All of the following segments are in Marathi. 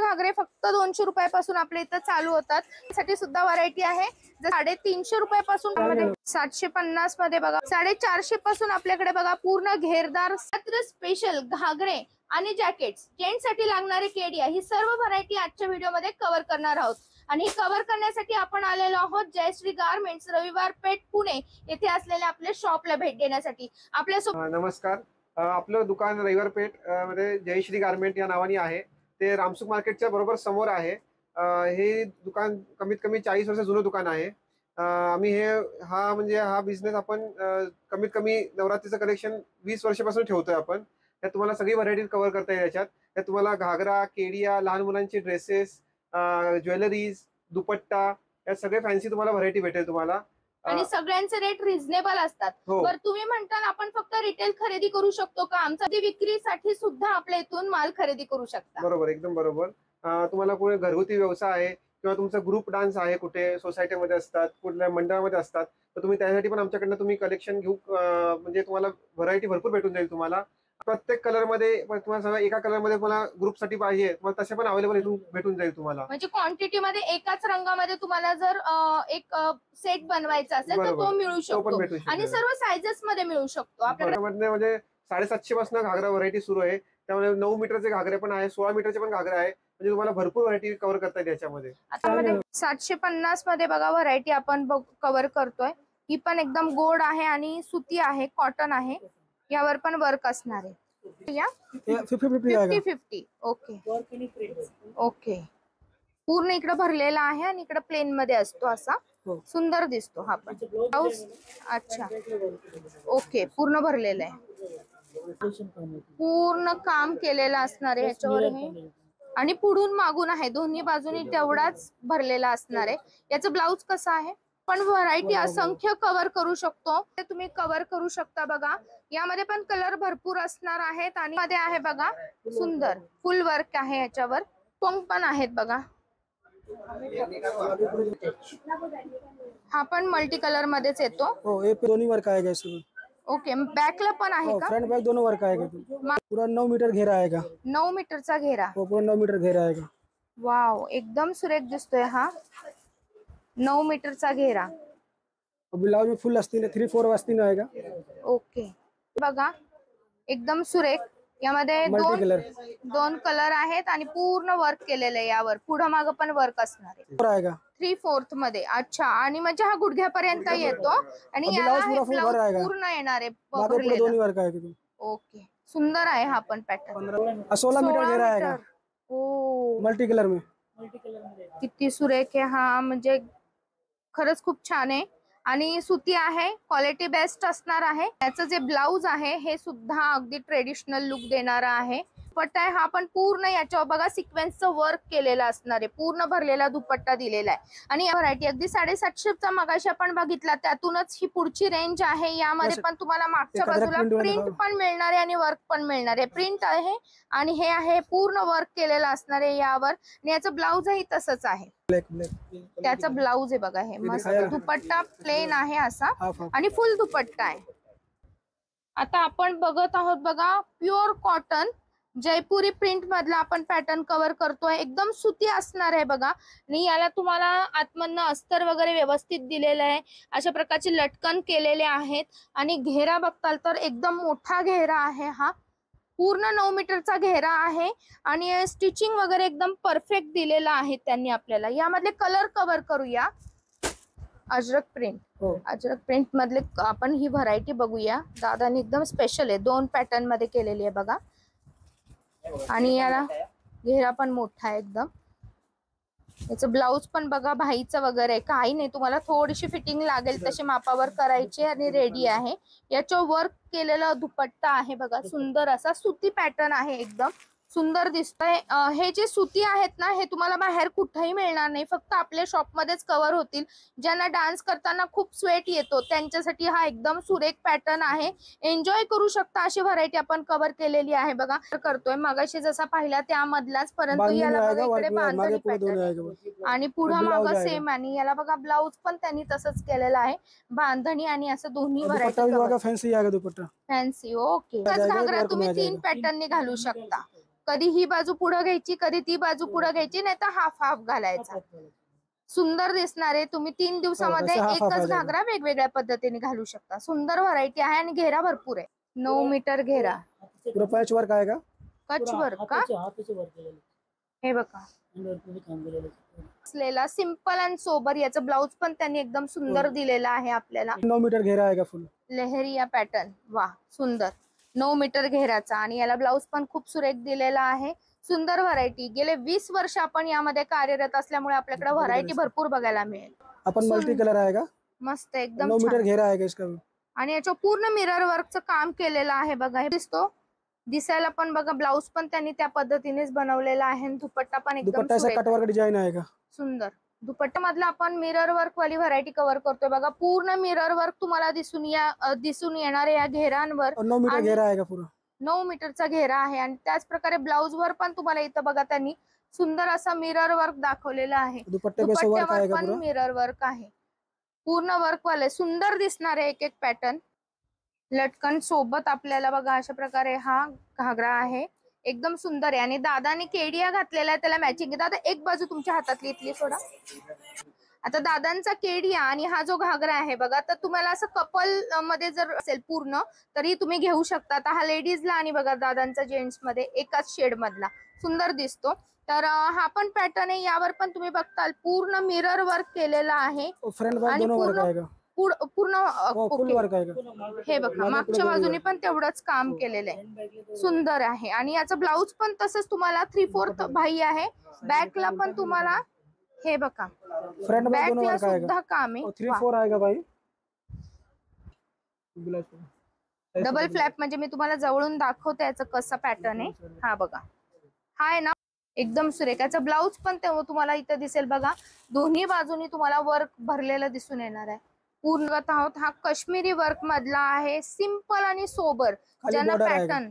घागरे फक्त 200 रुपयापासून आपल्या इथं चालू होतात. त्यासाठी सुद्धा व्हरायटी आहे. 350 रुपयापासून 750 मध्ये बघा, 450 पासून आपल्याकडे बघा पूर्ण घेरदार स्पेशल घागरे आणि जॅकेट्स, जेंट्स साठी लागणारे केडिया, ही सर्व व्हरायटी आजच्या व्हिडिओमध्ये कव्हर करणार आहोत. आणि कव्हर करण्यासाठी आपण आलेलो आहोत जयश्री गारमेंट्स, रविवार पेठ, पुणे येथे असलेल्या आपल्या शॉपला भेट देण्यासाठी. आपल्या नमस्कार, आपलं दुकान रविवार पेठ मध्ये जयश्री गारमेंट या नावाने आहे. ते रामसुख मार्केटच्या बरोबर समोर आहे. हे दुकान कमीत कमी 40 वर्ष जुनं दुकान आहे. आम्ही हा बिझनेस आपण कमीत कमी नवरात्रीचं कलेक्शन 20 वर्षापासून ठेवतोय आपण. त्यात तुम्हाला सगळी व्हरायटी कव्हर करता येईल. त्यात तुम्हाला घागरा, केडिया, लहान मुलांचे ड्रेसेस, ज्वेलरीज, दुपट्टा, या सगळे फॅन्सी तुम्हाला व्हरायटी भेटेल तुम्हाला. आणि सगळ्यांचे रेट रिझनेबल असतात. तर तुम्ही म्हणता आपण फक्त रिटेल खरेदी करू शकतो का? आमचा विक्रीसाठी सुद्धा आपल्या इथून माल खरेदी करू शकता. बरोबर, एकदम बरोबर. तुम्हाला कोणी घरगुती व्यवसाय आहे किंवा तुमचा ग्रुप डान्स आहे, कुठे सोसायटीमध्ये असतात, कुठल्या मंडळामध्ये असतात, तर तुम्ही त्यासाठी पण आमच्याकडनं तुम्ही कलेक्शन घेऊ, म्हणजे तुम्हाला व्हरायटी भरपूर भेटून जाईल. तुम्हाला प्रत्येक कलर मध्ये, तुम्हाला सगळं एका कलर मध्ये तुम्हाला ग्रुप साठी पाहिजे, तुम्हाला तसे पण अवेलेबल इथून भेटून जाईल तुम्हाला. म्हणजे क्वांटिटी मध्ये एकाच रंगामध्ये तुम्हाला जर एक सेट बनवायचा असेल तर तो मिळू शकतो आणि सर्व साइजेस मध्ये मिळू शकतो आपल्याकडे. म्हणजे 750 पासून घागरा व्हरायटी सुरू आहे. त्यामुळे 9 मीटरचे घागरे पण आहे, 16 मीटरचे पण घागरे आहे. म्हणजे तुम्हाला भरपूर व्हरायटी कव्हर करता येईल याच्यामध्ये. आता 750 मध्ये बघा व्हरायटी आपण कव्हर करतोय. ही पण एकदम गोड आहे आणि सुती आहे, कॉटन आहे, यावर पण वर्क असणार आहे. 50-50 ओके ओके. पूर्ण इकडे भरलेला आहे आणि इकडे प्लेन मध्ये असतो, असा सुंदर दिसतो हा पण ब्लाउज. अच्छा ओके, पूर्ण भरलेला आहे, पूर्ण काम केलेलं असणार आहे ह्याच्यावर हे. आणि पुढून मागून आहे, दोन्ही बाजूनी तेवढाच भरलेला असणार आहे. याचं ब्लाउज कसं आहे? पण व्हरायटी असंख्य कव्हर करू शकतो, ते तुम्ही कव्हर करू शकता. बघा यामध्ये पण कलर भरपूर असणार आहेत आणि मध्ये आहे बघा सुंदर फुल वर्क आहे, याच्यावर पोंग पण आहेत बघा. हा पण मल्टी कलर मध्येच येतो. हो, ये दोन्ही वर्क आएगा इसमें. ओके, बॅकला पण आहे का? फ्रंट बैक दोनों वर्क आएगा. पूरा 9 मीटर घेरा आएगा. 9 मीटरचा घेरा. हो, पूरा 9 मीटर घेरा आएगा. वाव, एकदम सुरेख दिसतोय हा 9 मीटरचा घेरा. ब्लाउज में फुल आस्तीन 3-4 आस्तीन आएगा. ओके, बघा एकदम सुरेख. यामध्ये दोन कलर आहेत आणि पूर्ण वर्क केलेलं आहे. यावर पुढं मागं पण वर्क असणार आहे 3/4 मध्ये. अच्छा, आणि म्हणजे हा गुडघ्यापर्यंत येतो आणि याला पूर्ण येणार आहे. ओके, सुंदर आहे हा पण पॅटर्न. 16 मीटर घेरा आएगा. ओ, मल्टी कलर में. किती सुरेख आहे हा, म्हणजे खरंच खूप छान आहे आणि सुती आहे, क्वालिटी बेस्ट असणार आहे. याचं जे ब्लाउज आहे हे सुद्धा अगदी ट्रेडिशनल लुक देणारा आहे. दुपट्टा आहे हा पण पूर्ण याच्यावर बघा सिक्वेन्सचं वर्क केलेलं असणार आहे, पूर्ण भरलेला दुपट्टा दिलेला आहे. आणि या व्हरायटी अगदी 750चा मगाशी आपण बघितला, त्यातूनच ही पुढची रेंज आहे. यामध्ये पण तुम्हाला मागच्या बाजूला प्रिंट पण मिळणार आहे आणि वर्क पण मिळणार आहे. प्रिंट आहे आणि हे आहे पूर्ण वर्क केलेलं असणार आहे यावर. आणि याचं ब्लाउजही तसंच आहे, त्याचा ब्लाउज आहे बघा. हे मस्त दुपट्टा प्लेन आहे असा आणि फुल दुपट्टा आहे. आता आपण बघत आहोत बघा प्युअर कॉटन जयपुरी प्रिंट मधला आपण पॅटर्न कव्हर करतोय. एकदम सुती असणार आहे बघा. आणि याला तुम्हाला आतमधनं अस्तर वगैरे व्यवस्थित दिलेलं आहे. अशा प्रकारचे लटकन केलेले आहेत आणि घेरा बघताल तर एकदम मोठा घेरा आहे हा. पूर्ण 9 मीटरचा घेरा आहे आणि स्टिचिंग वगैरे एकदम परफेक्ट दिलेला आहे त्यांनी आपल्याला. यामधले कलर कव्हर करूया. अजरक प्रिंट, अजरक प्रिंट मधले आपण ही व्हरायटी बघूया. दादानी एकदम स्पेशल आहे, 2 पॅटर्न मध्ये केलेली आहे बघा. आणि याला घेरा पण मोठा आहे एकदम. याचं ब्लाउज पण बघा भाईचं वगैरे काही नाही, तुम्हाला थोडीशी फिटिंग लागेल तशी मापावर करायची आणि रेडी आहे. याच्यावर वर्क केलेला दुपट्टा आहे बघा, सुंदर असा सुती पॅटर्न आहे, एकदम सुंदर दिसतंय. हे जे सुती आहेत ना, हे तुम्हाला बाहेर कुठेही मिळणार नाही, फक्त आपल्या शॉप मध्येच कव्हर होतील. ज्यांना डान्स करताना खूप स्वेट येतो त्यांच्यासाठी हा एकदम सुरेख पॅटर्न आहे. एन्जॉय करू शकता अशी व्हरायटी आपण कव्हर केलेली आहे बघा. करतोय मगाशी जसा पाहिला त्यामधलाच, परंतु याला बघा इकडे बांधणी पॅटर्न आणि पुढं मागं सेम. आणि याला बघा ब्लाउज पण त्यांनी तसंच केलेला आहे, बांधणी आणि असं दोन्ही व्हरायटी. Fancy fancy okay. घागरा तुम्ही 3 पॅटर्नने घालू शकता. कधी ही बाजू पुढे घ्यायची, कधी ती बाजू पुढे घ्यायची, नाही तर हाफ हाफ घालायचा. सुंदर दिसणार आहे. तुम्ही 3 दिवसामध्ये एकच घागरा वेगवेगळ्या पद्धतीने घालू शकता. सुंदर व्हरायटी आहे आणि घेरा भरपूर आहे. 9 मीटर घेरा. पूरा पैच वर्क आएगा. कच वर्क का? हे बघा असलेला सिंपल अँड सोबर. याचं ब्लाउज पण त्यांनी एकदम सुंदर दिलेला आहे आपल्याला. 9 मीटर घेरा आएगा फुल. लेहरिया पॅटर्न. वा सुंदर. 9 मीटर घेराचा आणि याला ब्लाउज पण खूप सुरेख दिलेला आहे. सुंदर व्हरायटी. गेले 20 वर्ष आपण यामध्ये कार्यरत असल्यामुळे आपल्याकडे व्हरायटी भरपूर बघायला मिळेल. अपन मल्टी कलर आएगा. मस्त एकदम 9 मीटर घेरा आएगा इसका भी. आणि याच्या पूर्ण मिरर वर्कचं काम केलेलं आहे बघा. हे दिसतो. दिसायला पण बघा ब्लाउज पण त्यांनी त्या पद्धतीनेच बनवलेला आहे. दुपट्टा पण एकदम दुपट्टा ऐसा कट वर्क डिजाइन आएगा. सुंदर. दुपट्टा मधला आपण मिरर वर्क वाली व्हरायटी कव्हर करतोय बघा. पूर्ण मिरर वर्क तुम्हाला दिसून येणार या घेरांवर. 9 मीटर घेरा आएगा पूरा. 9 मीटरचा घेरा आहे आणि त्याच प्रकारे ब्लाउज वर पण तुम्हाला इथं बघा त्यांनी सुंदर असा मिरर वर्क दाखवलेला आहे. दुपट्ट्यावर पण मिरर वर्क आहे. पूर्ण वर्क वाले सुंदर दिसणार आहे एक एक पॅटर्न. लटकन सोबत आपल्याला बघा अशा प्रकारे हा घागरा आहे. एकदम सुंदर आहे आणि दादाने केडिया घातलेला आहे त्याला मॅचिंग. दादा एक बाजू तुमच्या हातातली इथली सोडा. आता दादांचा केडिया आणि हा जो घागरा आहे बघा, तर तुम्हाला असं कपल मध्ये जर असेल पूर्ण तरी तुम्ही घेऊ शकता. आता हा लेडीजला आणि बघा दादांचा जेंट्स मध्ये एकाच शेड मधला सुंदर दिसतो. तर हा पण पॅटर्न आहे. यावर पण तुम्ही बघताल पूर्ण मिरर वर्क केलेला आहे आणि पूर्ण हे बघा मागच्या बाजूने पण तेवढंच काम केलेलं आहे. सुंदर आहे आणि याचं ब्लाउज पण तसंच तुम्हाला 3/4 भाई आहे. बॅकला पण तुम्हाला हे बघा बॅकला सुद्धा काम आहे. 3/4 आएगा भाई. डबल फ्लॅप म्हणजे मी तुम्हाला जवळून दाखवते याचं कसं पॅटर्न आहे. हा बघा हा आहे ना एकदम सुरेख. याचं ब्लाउज पण तुम्हाला इथं दिसेल बघा. दोन्ही बाजूनी तुम्हाला वर्क भरलेलं दिसून येणार आहे. पूर्णत आहोत हा काश्मीरी वर्क मधला आहे. सिंपल आणि सोबर ज्यांना पॅटर्न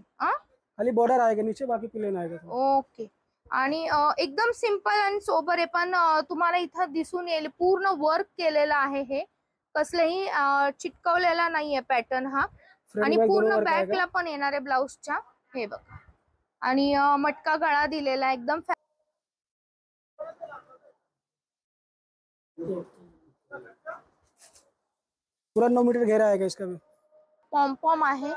खाली बॉर्डर आएगा नीचे बाकी प्लेन आएगा. ओके. आणि एकदम सिंपल आणि सोबर आहे पण तुम्हाला इथं दिसून येईल पूर्ण वर्क केलेला आहे. हे कसलेही चिटकवलेला नाहीये पॅटर्न हा. आणि पूर्ण बॅकला पण येणार आहे ब्लाउजच्या. हे बघा आणि मटका गळा दिलेला एकदम पूरा 9 मीटर घेरा आएगा इसका भी. पॉम आहे.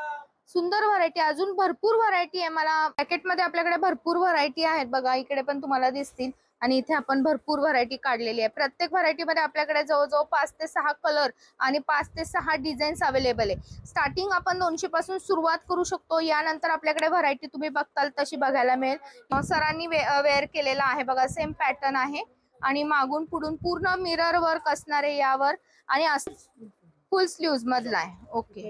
सुंदर व्हरायटी. अजून भरपूर व्हरायटी आहे. मला पॅकेटमध्ये आपल्याकडे भरपूर व्हरायटी आहेत बघा. इकडे पण तुम्हाला दिसतील आणि इथे आपण भरपूर व्हरायटी काढलेली आहे. प्रत्येक व्हरायटीमध्ये आपल्याकडे जवळजवळ 5 ते 6 कलर आणि 5 ते 6 डिझाईन्स अवेलेबल आहे. स्टार्टिंग आपण 200 पासून सुरुवात करू शकतो. यानंतर आपल्याकडे व्हरायटी तुम्ही बघताल तशी बघायला मिळेल. सरांनी वेअर केलेला आहे बघा. सेम पॅटर्न आहे आणि मागून पुढून पूर्ण मिरर वर्क असणार आहे यावर आणि फुल स्लीव्ज मधला आहे. ओके.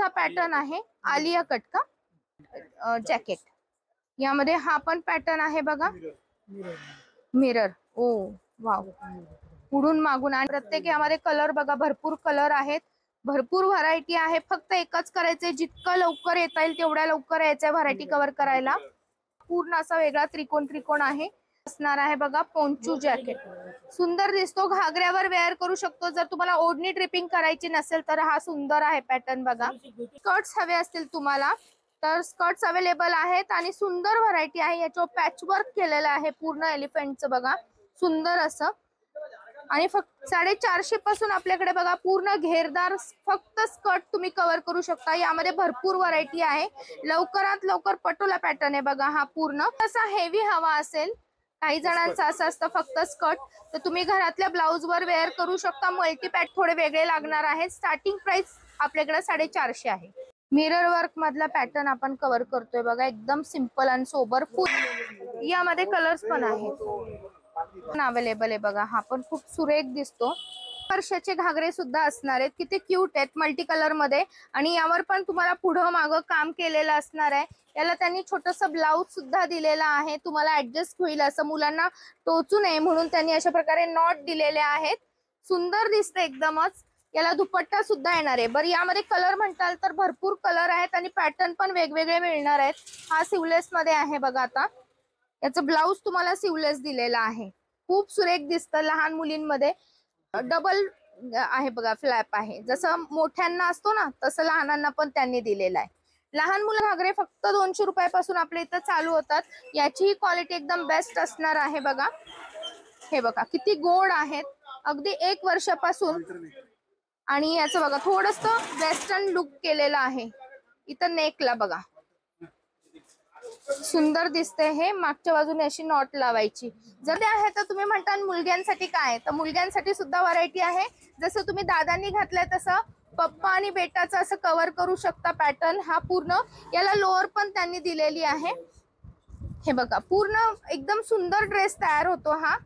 हा पॅटर्न आहे आलिया कट का जॅकेट. यामध्ये हा पण पॅटर्न आहे बघा. मिरर. ओ वाव. पुढून मागून आणि प्रत्येक यामध्ये कलर बघा भरपूर कलर आहेत. भरपूर व्हरायटी आहे. फक्त एकच करायचंय जितकं लवकर येता येईल तेवढ्या लवकर यायचंय व्हरायटी कव्हर करायला. पूर्ण असा वेगळा त्रिकोण आहे असणार आहे बघा. पोंचू जॅकेट सुंदर दिसतो. घागऱ्यावर वेअर करू शकतो. जर तुम्हाला ओढणी ड्रिपिंग करायची नसेल तर हा सुंदर आहे पॅटर्न बघा. स्कर्ट्स हवे असतील तुम्हाला तर स्कर्ट्स अवेलेबल आहेत आणि सुंदर व्हरायटी आहे. याच्यावर पॅच वर्क केलेलं आहे पूर्ण एलिफंटचं बघा. सुंदर असं आणि फक्त 450 पासून आपल्याकडे बघा पूर्ण घेरदार फक्त स्कर्ट तुम्ही कव्हर करू शकता. यामध्ये भरपूर व्हरायटी आहे. लवकरात लवकर पटोला पॅटर्न आहे बघा. हा पूर्ण असा हेवी हवा असेल काही जणांचं असं असतं फक्त स्कर्ट तर तुम्ही घरातल्या ब्लाउज वर वेअर करू शकता. मल्टी पॅट थोडे वेगळे लागणार आहेत. स्टार्टिंग प्राइस आपल्याकडे 450 आहे. मिरर वर्क मधला पॅटर्न आपण कव्हर करतोय बघा. एकदम सिंपल आणि सोबर. फुल यामध्ये कलर्स पण आहेत अवेलेबल आहे बघा. हा पण खूप सुरेख दिसतो. वर्षाचे घागरे सुद्धा असणार आहेत. किती क्यूट आहेत मल्टी कलर मध्ये आणि यावर पण तुम्हाला पुढं मागं काम केलेलं असणार आहे. याला त्यांनी छोटस ब्लाउज सुद्धा दिलेला आहे. तुम्हाला ऍडजस्ट होईल असं मुलांना टोचू नये म्हणून त्यांनी अशा प्रकारे नॉट दिलेले आहेत. सुंदर दिसते एकदमच. याला दुपट्टा सुद्धा येणार आहे. बरं यामध्ये कलर म्हणताल तर भरपूर कलर आहेत आणि पॅटर्न पण वेगवेगळे मिळणार आहेत. हा सिवलेस मध्ये आहे बघा. आता याचं ब्लाउज तुम्हाला सिवलेस दिलेला आहे. खूप सुरेख दिसतं. लहान मुलींमध्ये डबल आहे बघा फ्लॅप आहे. जसं मोठ्यांना असतो ना तसं लहानांना पण त्यांनी दिलेला आहे. लहान मुलं घागरे फक्त 200 रुपयापासून आपल्या इथं चालू होतात. याची क्वालिटी एकदम बेस्ट असणार आहे बघा. हे बघा किती गोड आहेत, अगदी 1 वर्षापासून. आणि याचं बघा थोडंसं वेस्टर्न लुक केलेलं आहे. इथं नेकला बघा सुंदर दिसते. हे मागच्या बाजूने अशी नॉट लावायची. जर ते आहे तर तुम्ही म्हणता मुलग्यांसाठी काय, तर मुलग्यांसाठी सुद्धा व्हरायटी आहे. जसं तुम्ही दादांनी घातलंय तसं पप्पा आणि बेटाचं असं कव्हर करू शकता पॅटर्न. हा पूर्ण याला लोअर पण त्यांनी दिलेली आहे. हे बघा पूर्ण एकदम सुंदर ड्रेस तयार होतो हा.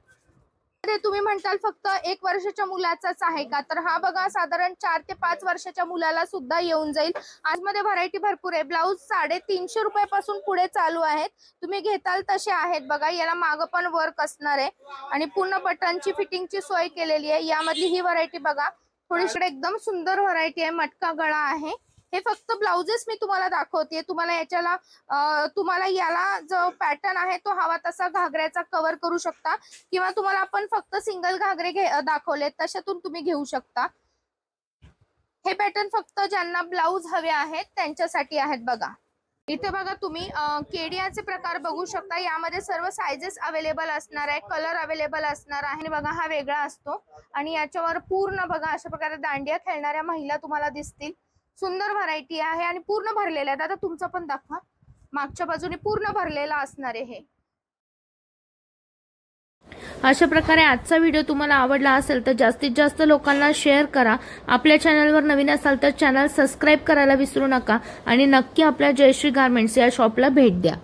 तुम्ही म्हणताल फक्त 1 वर्षाच्या मुलाचाच आहे का, तर हा बघा साधारण 4 ते 5 वर्षाच्या मुलाला सुद्धा येऊन जाईल. आजमध्ये व्हरायटी भरपूर आहे. ब्लाऊज 350 रुपयापासून पुढे चालू आहेत. तुम्ही घेताल तसे आहेत बघा. याला मागं पण वर्क असणार आहे आणि पूर्ण बटनची फिटिंगची सोय केलेली आहे. यामधली ही व्हरायटी बघा थोडीशी एकदम सुंदर व्हरायटी आहे. मटका गळा आहे. हे फक्त ब्लाउजेस मी तुम्हाला दाखवते. तुम्हाला याला जो पॅटर्न आहे तो हवा तसा घागऱ्याचा कव्हर करू शकता, किंवा तुम्हाला आपण फक्त सिंगल घागरे दाखवले तशातून तुम्ही घेऊ शकता. हे पॅटर्न फक्त ज्यांना ब्लाउज हवे आहेत त्यांच्यासाठी आहेत बघा. इथे बघा तुम्ही केडियाचे प्रकार बघू शकता. यामध्ये सर्व साइजेस अवेलेबल असणार आहे, कलर अवेलेबल असणार आहे. बघा हा वेगळा असतो आणि याच्यावर पूर्ण बघा अशा प्रकारे दांडिया खेळणाऱ्या महिला तुम्हाला दिसतील. सुंदर व्हरायटी आहे आणि पूर्ण भरलेला आहे. दादा तुमचं पण दाखवा. मागच्या बाजूने पूर्ण भरलेला असणार आहे. अशा प्रकारे आजचा व्हिडिओ तुम्हाला आवडला असेल तर जास्तीत जास्त लोकांना शेअर करा. आपल्या चॅनलवर नवीन असाल तर चॅनल सबस्क्राईब करायला विसरू नका आणि नक्की आपल्या जयश्री गारमेंट्स या शॉपला भेट द्या.